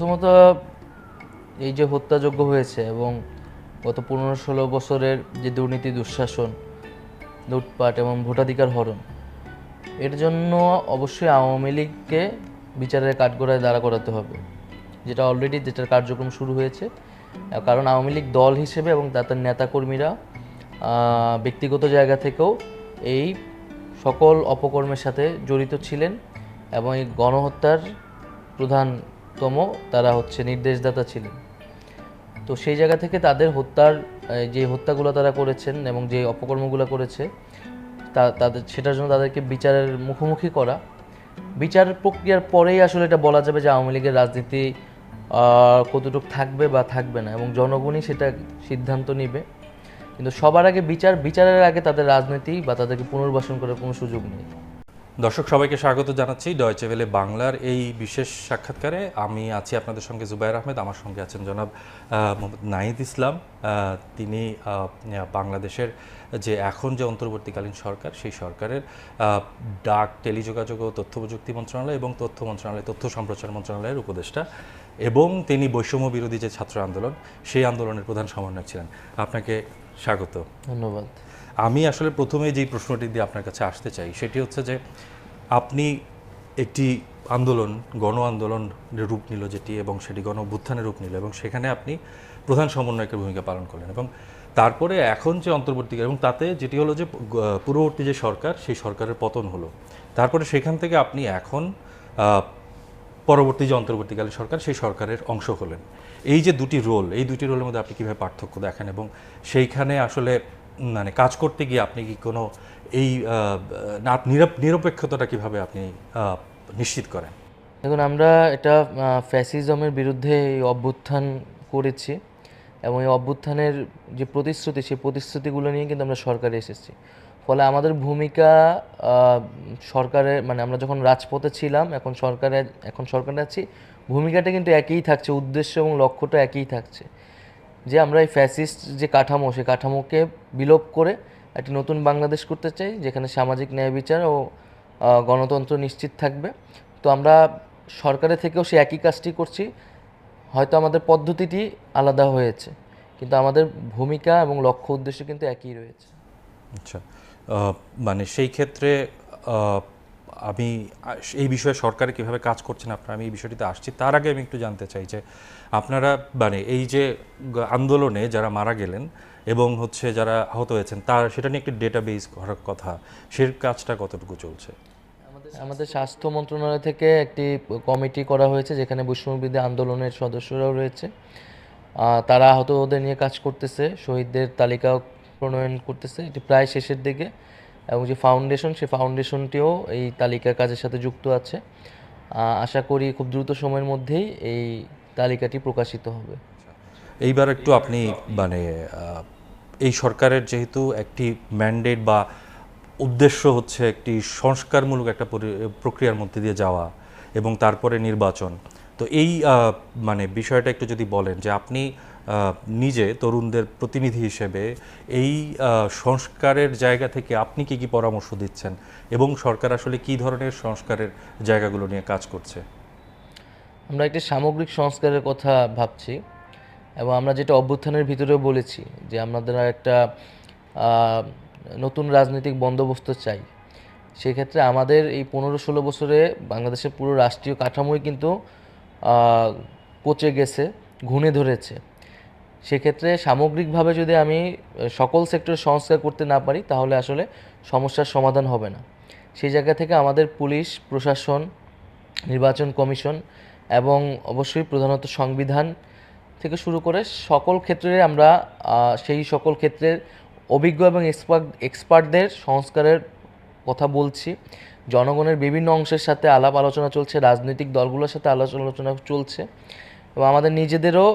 প্রথমত এই যে হত্যাযজ্ঞ হয়েছে এবং গত 15-16 বছরের যে দুর্নীতি, দুঃশাসন, লুটপাট এবং ভোটাধিকার হরণ, এর জন্য অবশ্যই আওয়ামী লীগকে বিচারের কাঠগড়ায় দাঁড়া করাতে হবে, যেটার কার্যক্রম শুরু হয়েছে। কারণ আওয়ামী লীগ দল হিসেবে এবং তাদের নেতাকর্মীরা ব্যক্তিগত জায়গা থেকেও এই সকল অপকর্মের সাথে জড়িত ছিলেন এবং এই গণহত্যার প্রধানতম তারা নির্দেশদাতা ছিলেন। তো সেই জায়গা থেকে তাদের যে হত্যাগুলো তারা করেছেন এবং যে অপকর্মগুলো করেছে সেটার জন্য তাদেরকে বিচারের মুখোমুখি করা, বিচার প্রক্রিয়ার পরেই আসলে এটা বলা যাবে যে আওয়ামী লীগের রাজনীতি কতটুকু থাকবে বা থাকবে না, এবং জনগণই সেটা সিদ্ধান্ত নেবে। কিন্তু সবার আগে বিচারের আগে তাদের রাজনীতি বা তাদেরকে পুনর্বাসন করার কোনো সুযোগ নেই। দর্শক সবাইকে স্বাগত জানাচ্ছি ডয়চে ভেলে বাংলার এই বিশেষ সাক্ষাৎকারে। আমি আছি আপনাদের সঙ্গে জুবায়ের আহমেদ, আমার সঙ্গে আছেন জনাব মোহাম্মদ নাহিদ ইসলাম। তিনি বাংলাদেশের যে এখন যে অন্তর্বর্তীকালীন সরকার, সেই সরকারের ডাক, টেলিযোগাযোগ ও তথ্য প্রযুক্তি মন্ত্রণালয় এবং তথ্য সম্প্রচার মন্ত্রণালয়ের উপদেষ্টা, এবং তিনি বৈষম্য বিরোধী যে ছাত্র আন্দোলন, সেই আন্দোলনের প্রধান সমন্বয়ক ছিলেন। আপনাকে স্বাগত। ধন্যবাদ। আমি আসলে প্রথমে যেই প্রশ্নটি দিয়ে আপনার কাছে আসতে চাই সেটি হচ্ছে যে আপনি একটি গণ আন্দোলনের রূপ নিল যেটি, এবং সেটি গণ অভ্যুত্থানের রূপ নিল, এবং সেখানে আপনি প্রধান সমন্বয়কের ভূমিকা পালন করলেন, এবং তারপরে এখন যে অন্তর্বর্তীকাল, এবং তাতে যেটি হলো যে পূর্ববর্তী যে সরকার, সেই সরকারের পতন হলো। তারপরে সেখান থেকে আপনি এখন পরবর্তী যে অন্তর্বর্তীকালীন সরকার, সেই সরকারের অংশ হলেন। এই যে এই দুটি রোলের মধ্যে আপনি কীভাবে পার্থক্য দেখেন, এবং সেইখানে আসলে মানে কাজ করতে গিয়ে আপনি কি কোনো এই নিরপেক্ষতাটা কিভাবে আপনি নিশ্চিত করেন? দেখুন, আমরা এটা ফ্যাসিজমের বিরুদ্ধে এই অভ্যুত্থান করেছি, এবং এই অভ্যুত্থানের যে প্রতিশ্রুতি, সেই প্রতিশ্রুতিগুলো নিয়ে কিন্তু আমরা সরকারে এসেছি। ফলে আমাদের ভূমিকা সরকারের, মানে আমরা যখন রাজপথে ছিলাম, এখন সরকারে আছি, ভূমিকাটা কিন্তু একই থাকছে, উদ্দেশ্য এবং লক্ষ্যটা একই থাকছে, যে আমরা এই ফ্যাসিস্ট যে কাঠামো, সেই কাঠামোকে বিলোপ করে একটি নতুন বাংলাদেশ করতে চাই, যেখানে সামাজিক ন্যায় বিচার ও গণতন্ত্র নিশ্চিত থাকবে। তো আমরা সরকারের থেকেও সেই একই কাজটি করছি, হয়তো আমাদের পদ্ধতিটি আলাদা হয়েছে, কিন্তু আমাদের ভূমিকা এবং লক্ষ্য উদ্দেশ্য কিন্তু একই রয়েছে। আচ্ছা, মানে সেই ক্ষেত্রে আমি এই বিষয়ে সরকারে কীভাবে কাজ করছেন আপনারা, আমি এই বিষয়টিতে আসছি। তার আগে আমি একটু জানতে চাই যে আপনারা মানে এই যে আন্দোলনে যারা মারা গেলেন এবং যারা আহত হয়েছেন, সেটা নিয়ে একটি ডেটাবেস করার কথা, সে কাজটা কতটুকু চলছে? আমাদের স্বাস্থ্য মন্ত্রণালয় থেকে একটি কমিটি করা হয়েছে, যেখানে বৈষম্যবিরোধী আন্দোলনের সদস্যরাও রয়েছে। তারা আহতদের নিয়ে কাজ করতেছে, শহীদদের তালিকা প্রণয়ন করতেছে, এটি প্রায় শেষের দিকে, এবং যে সেই ফাউন্ডেশনটিও এই তালিকার কাজের সাথে যুক্ত আছে। আশা করি খুব দ্রুত সময়ের মধ্যেই এই তালিকাটি প্রকাশিত হবে। এইবার একটু আপনি মানে এই সরকারের যেহেতু একটি ম্যান্ডেট বা উদ্দেশ্য হচ্ছে একটি সংস্কারমূলক একটা প্রক্রিয়ার মধ্যে দিয়ে যাওয়া এবং তারপরে নির্বাচন, তো এই মানে বিষয়টা একটু যদি বলেন যে আপনি নিজে তরুণদের প্রতিনিধি হিসেবে এই সংস্কারের জায়গা থেকে আপনি কি পরামর্শ দিচ্ছেন, এবং সরকার আসলে কি ধরনের সংস্কারের জায়গাগুলো নিয়ে কাজ করছে? আমরা একটি সামগ্রিক সংস্কারের কথা ভাবছি, এবং আমরা যেটা অভ্যুত্থানের ভিতরেও বলেছি যে আমাদের একটা নতুন রাজনৈতিক বন্দোবস্ত চাই। সেক্ষেত্রে আমাদের এই 15-16 বছরে বাংলাদেশের পুরো রাষ্ট্রীয় কাঠামোই কিন্তু পচে গেছে, ঘুণে ধরেছে। সেক্ষেত্রে সামগ্রিকভাবে যদি আমি সকল সেক্টরে সংস্কার করতে না পারি, তাহলে আসলে সমস্যার সমাধান হবে না। সেই জায়গা থেকে আমাদের পুলিশ প্রশাসন, নির্বাচন কমিশন এবং অবশ্যই প্রধানত সংবিধান থেকে শুরু করে সকল ক্ষেত্রে আমরা সেই সকল ক্ষেত্রের অভিজ্ঞ এবং এক্সপার্টদের সংস্কারের কথা বলছি। জনগণের বিভিন্ন অংশের সাথে আলাপ আলোচনা চলছে, রাজনৈতিক দলগুলোর সাথে আলোচনা চলছে, এবং আমাদের নিজেদেরও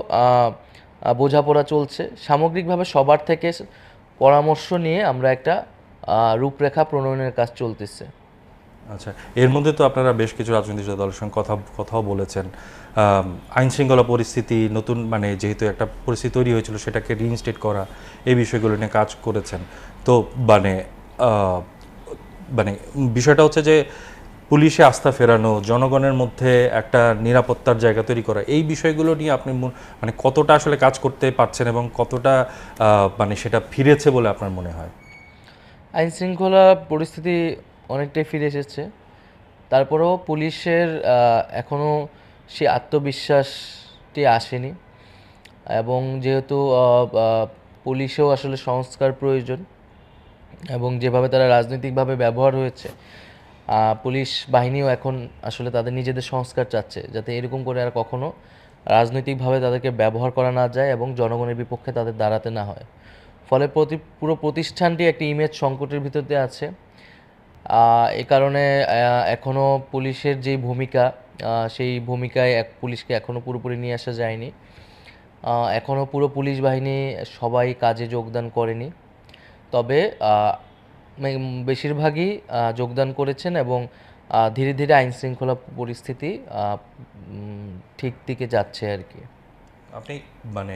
বোঝাপড়া চলছে। সামগ্রিকভাবে সবার থেকে পরামর্শ নিয়ে আমরা একটা রূপরেখা প্রণয়নের কাজ চলতেছে। আচ্ছা, এর মধ্যে তো আপনারা বেশ কিছু রাজনৈতিক দলের সঙ্গে কথাও বলেছেন। আইন শৃঙ্খলা পরিস্থিতি নতুন, মানে যেহেতু একটা পরিস্থিতি তৈরি হয়েছিল, সেটাকে রিইনস্টেট করা, এই বিষয়গুলো নিয়ে কাজ করেছেন। তো মানে বিষয়টা হচ্ছে যে পুলিশে আস্থা ফেরানো, জনগণের মধ্যে একটা নিরাপত্তার জায়গা তৈরি করা, এই বিষয়গুলো নিয়ে আপনি মানে কতটা আসলে কাজ করতে পারছেন এবং কতটা মানে সেটা ফিরেছে বলে আপনার মনে হয়? আইন শৃঙ্খলা পরিস্থিতি অনেকটাই ফিরে এসেছে। তারপরেও পুলিশের এখনও সেই আত্মবিশ্বাসটি আসেনি, এবং যেহেতু পুলিশেও আসলে সংস্কার প্রয়োজন, এবং যেভাবে তারা রাজনৈতিকভাবে ব্যবহার হয়েছে, পুলিশ বাহিনীও এখন আসলে তাদের নিজেদের সংস্কার চাচ্ছে, যাতে এরকম করে আর কখনো রাজনৈতিকভাবে তাদেরকে ব্যবহার করা না যায় এবং জনগণের বিপক্ষে তাদের দাঁড়াতে না হয়। ফলে পুরো প্রতিষ্ঠানটি একটি ইমেজ সংকটের ভিতর দিয়ে আছে। এ কারণে এখনও পুলিশের যেই ভূমিকা, সেই ভূমিকায় পুলিশকে এখনও পুরোপুরি নিয়ে আসা যায়নি। এখনও পুরো পুলিশ বাহিনী সবাই কাজে যোগদান করেনি, তবে বেশিরভাগই যোগদান করেছেন, এবং ধীরে ধীরে আইন শৃঙ্খলা পরিস্থিতি ঠিক দিকে যাচ্ছে আর কি। আপনি মানে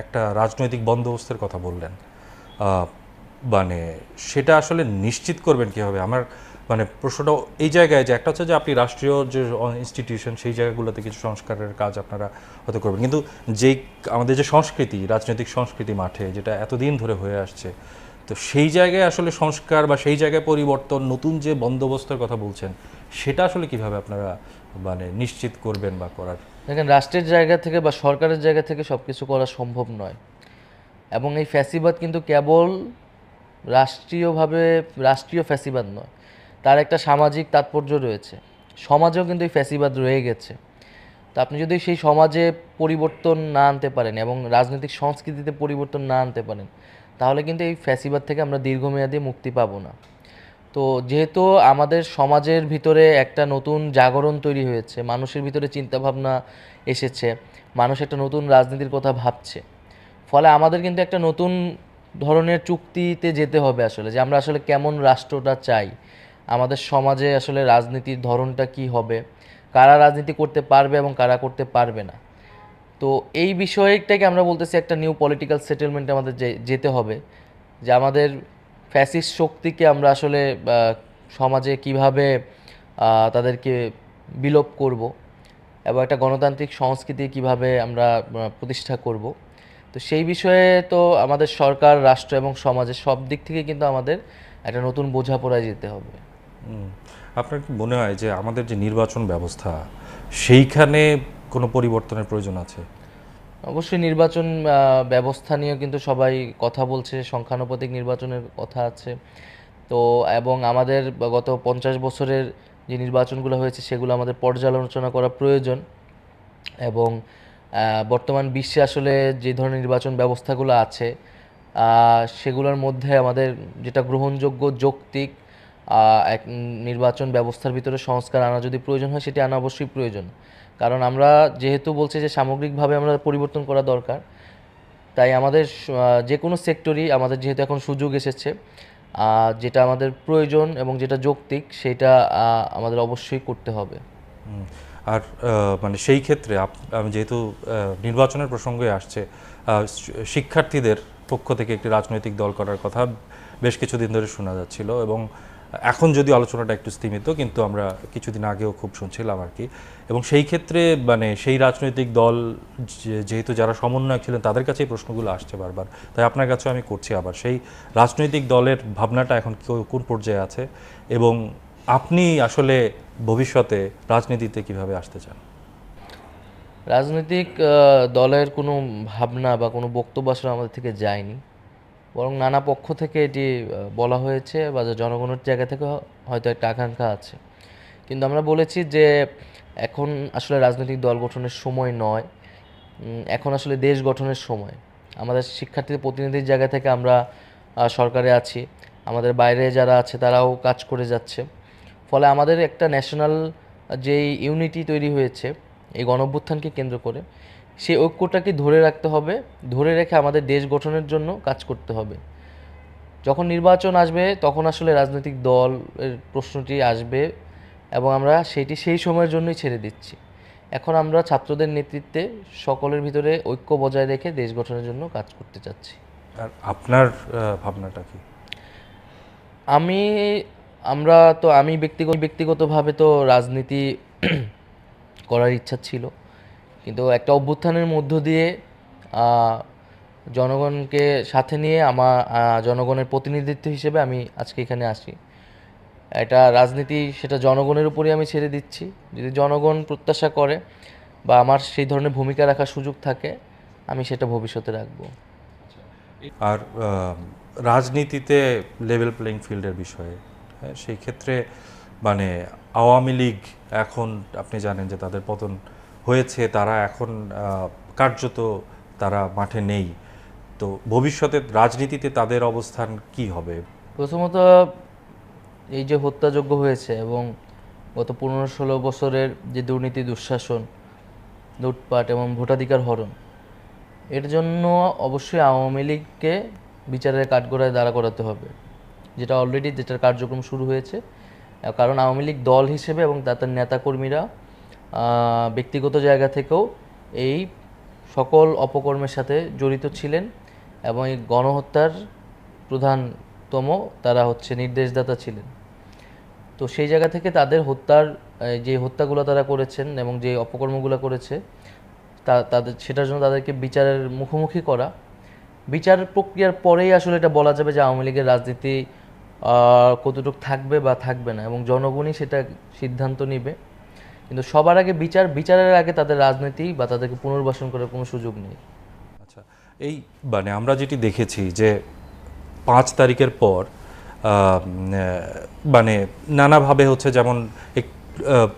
একটা রাজনৈতিক বন্দোবস্তের কথা বললেন, মানে সেটা আসলে নিশ্চিত করবেন কীভাবে? আমার মানে প্রশ্নটা এই জায়গায় যে একটা হচ্ছে যে আপনি রাষ্ট্রীয় যে ইনস্টিটিউশন সেই জায়গাগুলোতে কিছু সংস্কারের কাজ আপনারা হয়তো করবেন, কিন্তু যেই আমাদের যে সংস্কৃতি, রাজনৈতিক সংস্কৃতি মাঠে যেটা এতদিন ধরে হয়ে আসছে, তো সেই জায়গায় আসলে সংস্কার বা সেই জায়গায় পরিবর্তন, নতুন যে বন্দোবস্তের কথা বলছেন, সেটা আসলে কিভাবে আপনারা মানে নিশ্চিত করবেন বা করার? দেখেন, রাষ্ট্রের জায়গা থেকে বা সরকারের জায়গা থেকে সব কিছু করা সম্ভব নয়, এবং এই ফ্যাসিবাদ কিন্তু কেবল রাষ্ট্রীয় ফ্যাসিবাদ নয়, তার একটা সামাজিক তাৎপর্য রয়েছে। সমাজেও কিন্তু এই ফ্যাসিবাদ রয়ে গেছে। তো আপনি যদি সেই সমাজে পরিবর্তন না আনতে পারেন এবং রাজনৈতিক সংস্কৃতিতে পরিবর্তন না আনতে পারেন, তাহলে কিন্তু এই ফ্যাসিবাদ থেকে আমরা দীর্ঘমেয়াদী মুক্তি পাবো না। তো যেহেতু আমাদের সমাজের ভিতরে একটা নতুন জাগরণ তৈরি হয়েছে, মানুষের ভিতরে চিন্তাভাবনা এসেছে, মানুষ একটা নতুন রাজনীতির কথা ভাবছে, ফলে আমাদের কিন্তু একটা নতুন ধরনের চুক্তিতে যেতে হবে আসলে, যে আমরা আসলে কেমন রাষ্ট্রটা চাই, আমাদের সমাজে আসলে রাজনীতির ধরনটা কি হবে, কারা রাজনীতি করতে পারবে এবং কারা করতে পারবে না। তো এই বিষয়টাকে আমরা বলতেছি একটা নিউ পলিটিক্যাল সেটেলমেন্টে আমাদের যেতে হবে, যে আমাদের ফ্যাসিস্ট শক্তিকে আমরা আসলে সমাজে কিভাবে তাদেরকে বিলোপ করব, এবং একটা গণতান্ত্রিক সংস্কৃতি কিভাবে আমরা প্রতিষ্ঠা করব। তো সেই বিষয়ে তো আমাদের সরকার, রাষ্ট্র এবং সমাজের সব দিক থেকে কিন্তু আমাদের একটা নতুন বোঝাপড়ায় যেতে হবে। আপনার কি মনে হয় যে আমাদের যে নির্বাচন ব্যবস্থা, সেইখানে কোনো পরিবর্তনের প্রয়োজন আছে? অবশ্যই নির্বাচন ব্যবস্থা নিয়ে কিন্তু সবাই কথা বলছে, সংখ্যানুপাতিক নির্বাচনের কথা আছে। তো এবং আমাদের গত 50 বছরের যে নির্বাচনগুলো হয়েছে সেগুলো আমাদের পর্যালোচনা করা প্রয়োজন, এবং বর্তমান বিশ্বে আসলে যে ধরনের নির্বাচন ব্যবস্থাগুলো আছে, সেগুলোর মধ্যে আমাদের যেটা গ্রহণযোগ্য, যৌক্তিক এক নির্বাচন ব্যবস্থার ভিতরে সংস্কার আনা যদি প্রয়োজন হয়, সেটি আনা অবশ্যই প্রয়োজন। কারণ আমরা যেহেতু বলছি যে সামগ্রিকভাবে আমরা পরিবর্তন করা দরকার, তাই আমাদের যে কোনো সেক্টরই আমাদের যেহেতু এখন সুযোগ এসেছে, যেটা আমাদের প্রয়োজন এবং যেটা যৌক্তিক, সেটা আমাদের অবশ্যই করতে হবে। আর মানে সেই ক্ষেত্রে আমি যেহেতু নির্বাচনের প্রসঙ্গে আসছে, শিক্ষার্থীদের পক্ষ থেকে একটি রাজনৈতিক দল করার কথা বেশ কিছুদিন ধরে শোনা যাচ্ছিল, এবং এখন যদি আলোচনাটা একটু স্তীমিত, কিন্তু আমরা কিছুদিন আগেও খুব শুনছিলাম আর কি। এবং সেই ক্ষেত্রে মানে সেই রাজনৈতিক দল যেহেতু যারা সমন্বয়ক ছিলেন তাদের কাছেই প্রশ্নগুলো আসছে বারবার, তাই আপনার কাছেও আমি করছি আবার, সেই রাজনৈতিক দলের ভাবনাটা এখন কোন পর্যায়ে আছে, এবং আপনি আসলে ভবিষ্যতে রাজনীতিতে কিভাবে আসতে চান? রাজনৈতিক দলের কোনো ভাবনা বা কোনো বক্তব্য আসলে আমাদের থেকে যায়নি, বরং নানা পক্ষ থেকে এটি বলা হয়েছে, বা জনগণের জায়গা থেকে হয়তো একটা আকাঙ্ক্ষা আছে। কিন্তু আমরা বলেছি যে এখন আসলে রাজনৈতিক দল গঠনের সময় নয়, এখন আসলে দেশ গঠনের সময়। আমাদের শিক্ষার্থীদের প্রতিনিধির জায়গা থেকে আমরা সরকারে আছি, আমাদের বাইরে যারা আছে তারাও কাজ করে যাচ্ছে। ফলে আমাদের একটা ন্যাশনাল যেই ইউনিটি তৈরি হয়েছে এই গণঅভ্যুত্থানকে কেন্দ্র করে, সেই ঐক্যটাকে ধরে রাখতে হবে, ধরে রেখে আমাদের দেশ গঠনের জন্য কাজ করতে হবে। যখন নির্বাচন আসবে তখন আসলে রাজনৈতিক দলের প্রশ্নটি আসবে, এবং আমরা সেটি সেই সময়ের জন্যই ছেড়ে দিচ্ছি। এখন আমরা ছাত্রদের নেতৃত্বে সকলের ভিতরে ঐক্য বজায় রেখে দেশ গঠনের জন্য কাজ করতে চাচ্ছি। আর আপনার ভাবনাটা কি? আমি আমি ব্যক্তিগতভাবে তো রাজনীতি করার ইচ্ছা ছিল, কিন্তু একটা অভ্যুত্থানের মধ্য দিয়ে আহ, জনগণকে সাথে নিয়ে জনগণের প্রতিনিধিত্ব হিসেবে আমি আজকে এখানে আসি। এটা রাজনীতি, সেটা জনগণের উপরই আমি ছেড়ে দিচ্ছি। যদি জনগণ প্রত্যাশা করে বা আমার সেই ধরনের ভূমিকা রাখার সুযোগ থাকে, আমি সেটা ভবিষ্যতে রাখবো। আর রাজনীতিতে লেভেল প্লেইং ফিল্ডের বিষয়ে, হ্যাঁ, সেই ক্ষেত্রে মানে আওয়ামী লীগ এখন আপনি জানেন যে তাদের পতন হয়েছে, তারা এখন কার্যত তারা মাঠে নেই। তো ভবিষ্যতে রাজনীতিতে তাদের অবস্থান কি হবে? প্রথমত, এই যে হত্যাযজ্ঞ হয়েছে এবং গত 15-16 বছরের যে দুর্নীতি, দুঃশাসন, লুটপাট এবং ভোটাধিকার হরণ, এর জন্য অবশ্যই আওয়ামী লীগকে বিচারের কাঠগড়ায় দাঁড়া করাতে হবে, যেটার কার্যক্রম শুরু হয়েছে। কারণ আওয়ামী লীগ দল হিসেবে এবং তাদের নেতাকর্মীরা ব্যক্তিগত জায়গা থেকেও এই সকল অপকর্মের সাথে জড়িত ছিলেন এবং এই গণহত্যার প্রধানতম তারা হচ্ছে নির্দেশদাতা ছিলেন। তো সেই জায়গা থেকে তাদের যে হত্যাগুলো তারা করেছেন এবং যে অপকর্মগুলো করেছে, সেটার জন্য তাদেরকে বিচারের মুখোমুখি করা। বিচার প্রক্রিয়ার পরেই আসলে এটা বলা যাবে যে আওয়ামী লীগের রাজনীতি কতটুকু থাকবে বা থাকবে না, এবং জনগণই সেটা সিদ্ধান্ত নেবে। কিন্তু সবার আগে বিচারের আগে তাদের রাজনীতি বা তাদেরকে পুনর্বাসন করার কোনো সুযোগ নেই। আচ্ছা, এই মানে আমরা যেটি দেখেছি যে 5 তারিখের পর মানে নানাভাবে হচ্ছে, যেমন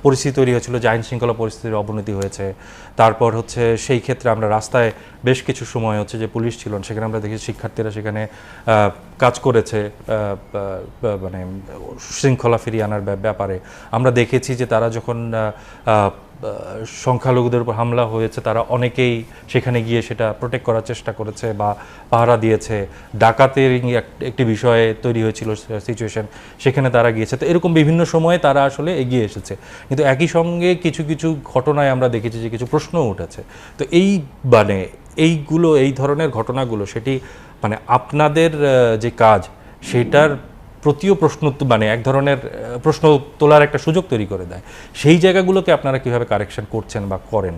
পরিস্থিতি তৈরি হয়েছিল যে আইন শৃঙ্খলা পরিস্থিতির অবনতি হয়েছে। তারপর হচ্ছে সেই ক্ষেত্রে আমরা রাস্তায় বেশ কিছু সময় হচ্ছে যে পুলিশ ছিল, সেখানে আমরা দেখি শিক্ষার্থীরা সেখানে কাজ করেছে মানে শৃঙ্খলা ফিরিয়ে আনার ব্যাপারে। আমরা দেখেছি যে তারা যখন সংখ্যালঘুদের উপর হামলা হয়েছে, তারা অনেকেই সেখানে গিয়ে সেটা প্রোটেক্ট করার চেষ্টা করেছে বা পাহারা দিয়েছে। ডাকাতের একটি বিষয়ে তৈরি হয়েছিল সিচুয়েশন, সেখানে তারা গিয়েছে। তো এরকম বিভিন্ন সময়ে তারা আসলে এগিয়ে এসেছে। কিন্তু একই সঙ্গে কিছু কিছু ঘটনায় আমরা দেখেছি যে কিছু প্রশ্নও উঠেছে। তো মানে এই ধরনের ঘটনাগুলো, সেটি মানে আপনাদের যে কাজ, সেটার প্রতিও প্রশ্ন মানে এক ধরনের প্রশ্ন তোলার একটা সুযোগ তৈরি করে দেয়। সেই জায়গাগুলোকে আপনারা কিভাবে কারেকশন করছেন বা করেন?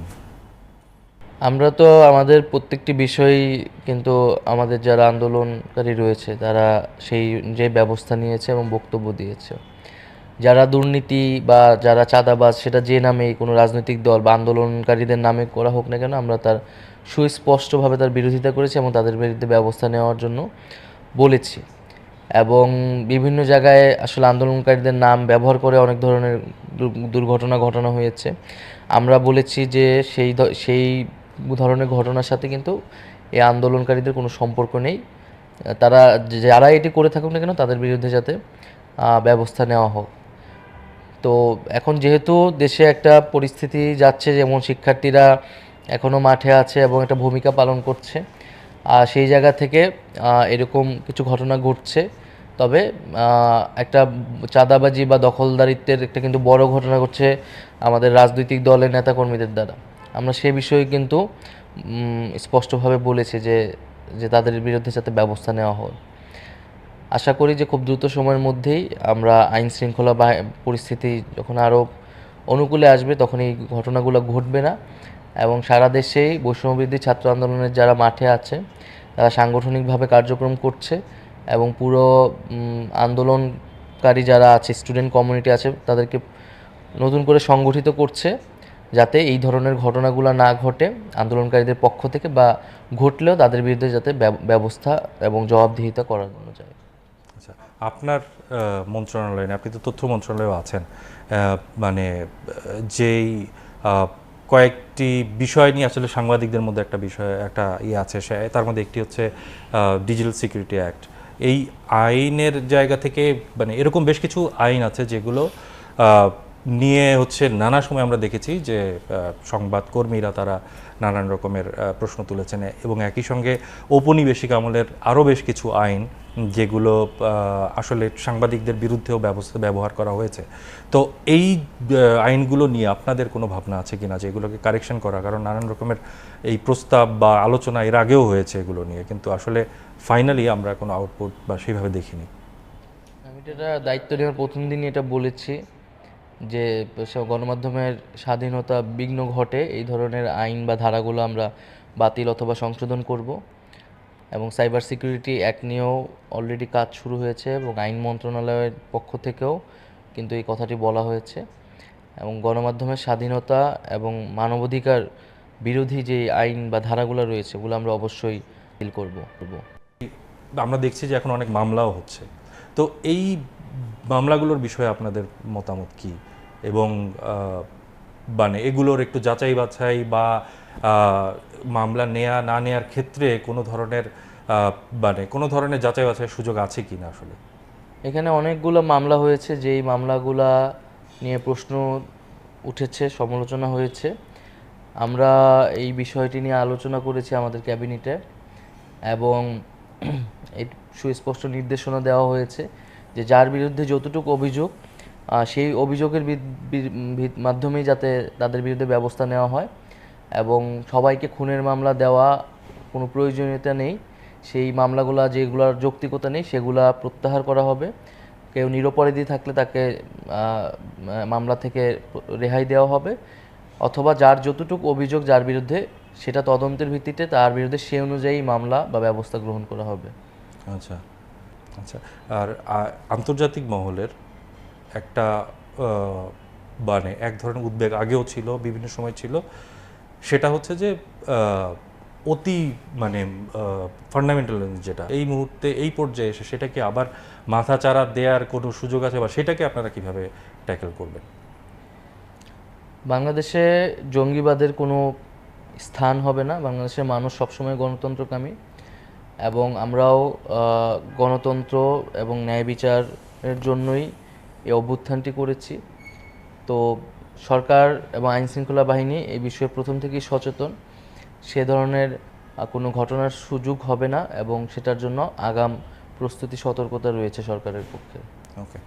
আমরা তো আমাদের প্রত্যেকটি বিষয়ই কিন্তু আমাদের যারা আন্দোলনকারী রয়েছে তারা যে ব্যবস্থা নিয়েছে এবং বক্তব্য দিয়েছে। যারা দুর্নীতি বা যারা চাঁদাবাজ, সেটা যে নামেই কোনো রাজনৈতিক দল বা আন্দোলনকারীদের নামে করা হোক না কেন, আমরা তার সুস্পষ্টভাবে তার বিরোধিতা করেছি এবং তাদের বিরুদ্ধে ব্যবস্থা নেওয়ার জন্য বলেছি। এবং বিভিন্ন জায়গায় আসলে আন্দোলনকারীদের নাম ব্যবহার করে অনেক ধরনের দুর্ঘটনা ঘটানো হয়েছে। আমরা বলেছি যে সেই ধরনের ঘটনার সাথে কিন্তু এই আন্দোলনকারীদের কোনো সম্পর্ক নেই। যারা এটি করে থাকুক না কেন, তাদের বিরুদ্ধে যাতে ব্যবস্থা নেওয়া হোক। তো এখন যেহেতু দেশে একটা পরিস্থিতি যাচ্ছে, যেমন শিক্ষার্থীরা এখনও মাঠে আছে এবং একটা ভূমিকা পালন করছে, সেই জায়গা থেকে এরকম কিছু ঘটনা ঘটছে। তবে একটা চাঁদাবাজি বা দখলদারিত্বের একটা কিন্তু বড় ঘটনা ঘটছে আমাদের রাজনৈতিক দলের নেতাকর্মীদের দ্বারা। আমরা সে বিষয়ে কিন্তু স্পষ্টভাবে বলেছি যে তাদের বিরুদ্ধে যাতে ব্যবস্থা নেওয়া হয়। আশা করি যে খুব দ্রুত সময়ের মধ্যেই আমরা আইন শৃঙ্খলা বা পরিস্থিতি যখন আরও অনুকূলে আসবে, তখন এই ঘটনাগুলো ঘটবে না এবং সারা দেশেই বৈষম্যবিরোধী ছাত্র আন্দোলনের যারা মাঠে আছে তারা সাংগঠনিকভাবে কার্যক্রম করছে এবং পুরো আন্দোলনকারী যারা আছে, স্টুডেন্ট কমিউনিটি আছে, তাদেরকে নতুন করে সংগঠিত করছে যাতে এই ধরনের ঘটনাগুলো না ঘটে আন্দোলনকারীদের পক্ষ থেকে, বা ঘটলেও তাদের বিরুদ্ধে যাতে ব্যবস্থা এবং জবাবদিহিতা করানো যায়। আচ্ছা, আপনার মন্ত্রণালয়ে, আপনি তো তথ্য মন্ত্রণালয়েও আছেন, মানে যেই কয়েকটি বিষয় নিয়ে আসলে সাংবাদিকদের মধ্যে একটা আছে, তার মধ্যে একটি হচ্ছে ডিজিটাল সিকিউরিটি অ্যাক্ট। এই আইনের জায়গা থেকে মানে এরকম বেশ কিছু আইন আছে যেগুলো নিয়ে হচ্ছে নানা সময় আমরা দেখেছি যে সংবাদকর্মীরা তারা নানান রকমের প্রশ্ন তুলেছেন, এবং একই সঙ্গে ঔপনিবেশিক আমলের আরও বেশ কিছু আইন যেগুলো আসলে সাংবাদিকদের বিরুদ্ধেও ব্যবহার করা হয়েছে। তো এই আইনগুলো নিয়ে আপনাদের কোনো ভাবনা আছে কিনা যে এগুলোকে কারেকশন করা? কারণ নানান রকমের এই প্রস্তাব বা আলোচনা এর আগেও হয়েছে এগুলো নিয়ে, কিন্তু আসলে ফাইনালি আমরা কোনো আউটপুট বা সেইভাবে দেখিনি। আমি আমি এটা দায়িত্ব নেওয়ার প্রথম দিনই এটা বলেছি যে গণমাধ্যমের স্বাধীনতা বিঘ্ন ঘটে এই ধরনের আইন বা ধারাগুলো আমরা বাতিল অথবা সংশোধন করব। এবং সাইবার সিকিউরিটি অ্যাক্ট নিয়েও অলরেডি কাজ শুরু হয়েছে এবং আইন মন্ত্রণালয়ের পক্ষ থেকেও কিন্তু এই কথাটি বলা হয়েছে। এবং গণমাধ্যমের স্বাধীনতা এবং মানবাধিকার বিরোধী যে আইন বা ধারাগুলো রয়েছে ওগুলো আমরা অবশ্যই বাতিল করব। আমরা দেখছি যে এখন অনেক মামলাও হচ্ছে, তো এই মামলাগুলোর বিষয়ে আপনাদের মতামত কি, এবং মানে এগুলোর একটু যাচাই বাছাই বা মামলা নেয়া না নেয়ার ক্ষেত্রে কোনো ধরনের মানে কোনো ধরনের যাচাই বাছাইয়ের সুযোগ আছে কি না আসলে? এখানে অনেকগুলো মামলা হয়েছে, যেই মামলাগুলা নিয়ে প্রশ্ন উঠেছে, সমালোচনা হয়েছে। আমরা এই বিষয়টি নিয়ে আলোচনা করেছি আমাদের ক্যাবিনেটে এবং এই সুস্পষ্ট নির্দেশনা দেওয়া হয়েছে যে যার বিরুদ্ধে যতটুকু অভিযোগ সেই অভিযোগের মাধ্যমেই যাতে তাদের বিরুদ্ধে ব্যবস্থা নেওয়া হয় এবং সবাইকে খুনের মামলা দেওয়া কোনো প্রয়োজনীয়তা নেই। সেই মামলাগুলো যেগুলোর যৌক্তিকতা নেই সেগুলা প্রত্যাহার করা হবে। কেউ নিরপরাধী থাকলে তাকে মামলা থেকে রেহাই দেওয়া হবে, অথবা যার যতটুকু অভিযোগ যার বিরুদ্ধে সেটা তদন্তের ভিত্তিতে তার বিরুদ্ধে সে অনুযায়ী মামলা বা ব্যবস্থা গ্রহণ করা হবে। আচ্ছা আচ্ছা। আর আন্তর্জাতিক মহলের একটা মানে এক ধরনের উদ্বেগ আগেও ছিল, বিভিন্ন সময় ছিল, সেটা হচ্ছে যে অতি মানে ফান্ডামেন্টাল যেটা এই মুহূর্তে এই পর্যায়ে এসে সেটাকে আবার মাথাচাড়া দেওয়ার কোনো সুযোগ আছে, বা সেটাকে আপনারা কিভাবে ট্যাকেল করবেন? বাংলাদেশে জঙ্গিবাদের কোনো স্থান হবে না। বাংলাদেশের মানুষ সবসময় গণতন্ত্রকামী এবং আমরাও গণতন্ত্র এবং ন্যায় বিচারের জন্যই এই অভ্যুত্থানটি করেছি। তো সরকার এবং আইনশৃঙ্খলা বাহিনী এই বিষয়ে প্রথম থেকেই সচেতন। সে ধরনের কোনো ঘটনার সুযোগ হবে না এবং সেটার জন্য আগাম প্রস্তুতি সতর্কতা রয়েছে সরকারের পক্ষে। ওকে।